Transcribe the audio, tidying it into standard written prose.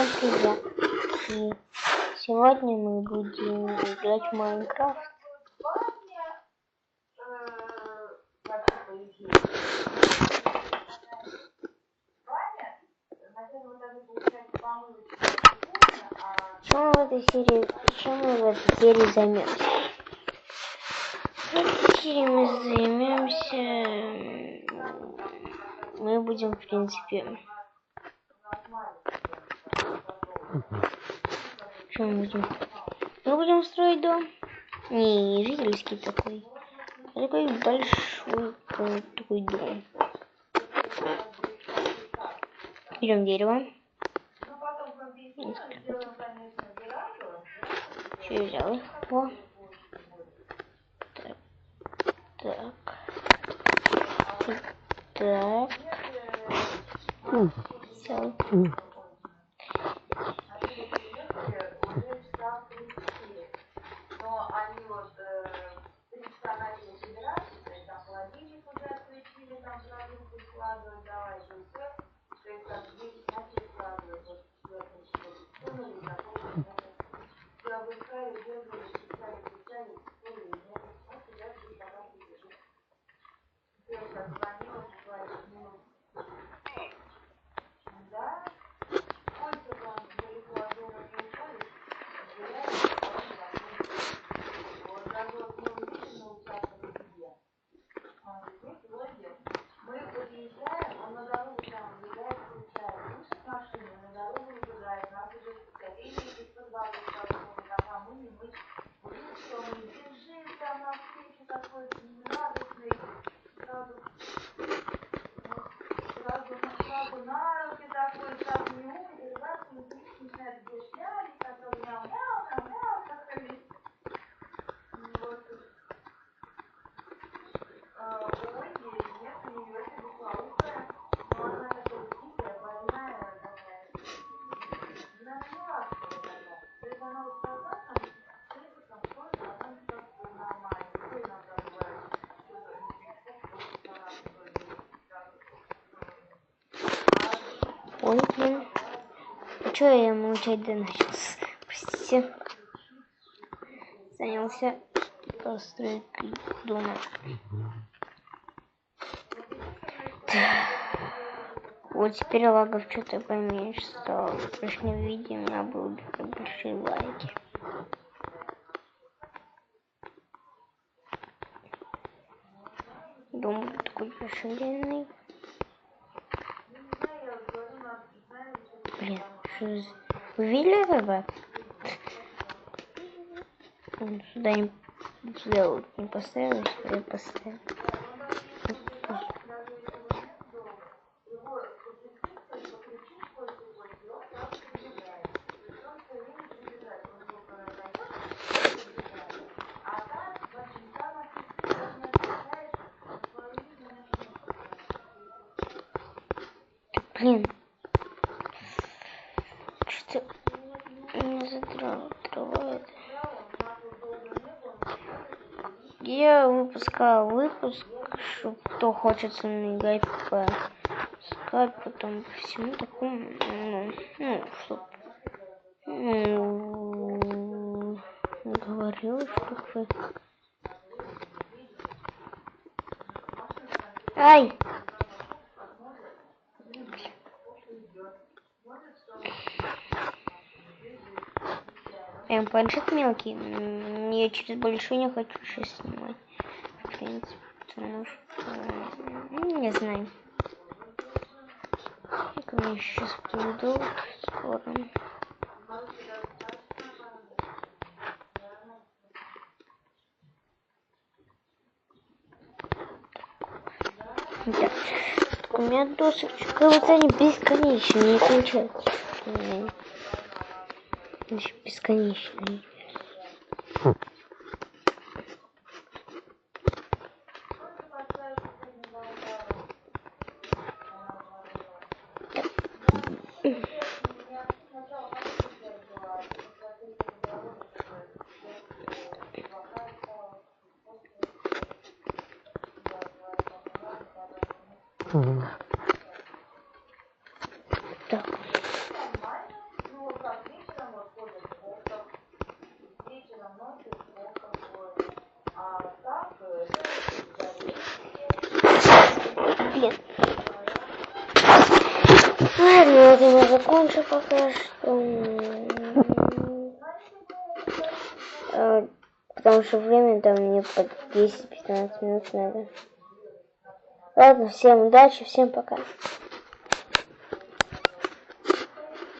Всем привет! И сегодня мы будем играть в Майнкрафт. Чем мы в этой серии займемся? В этой серии мы будем, в принципе, что мы будем? Мы будем строить дом. Не жительский такой, а такой большой такой дом. Берем дерево. Все, я взял их. О. Так. Все. Ой, блин. А что я молчать начался? Простите. Занялся постройкой дома. Вот теперь лагов что-то поменьше стало. В прошлом видео у меня было большие лаги. Дом такой расширенный. Блин, что за... Вы видели это? Сюда не поставил, я поставил. Блин, что меня задрывает. Я выпускал выпуск, что кто хочет со мной играть по скайпу, потом по всему такому, чтоб говорил, чтоб вы... Ай! Планшет мелкий, я через большой не хочу сейчас снимать, в принципе, потому что, не знаю, как мне сейчас поведут скоро. Да. У меня досочка, вот они бесконечные, не кончаются. Бесконечные. Так. этим я закончу пока что. Потому что время там мне по 10-15 минут надо. Ладно, всем удачи, всем пока.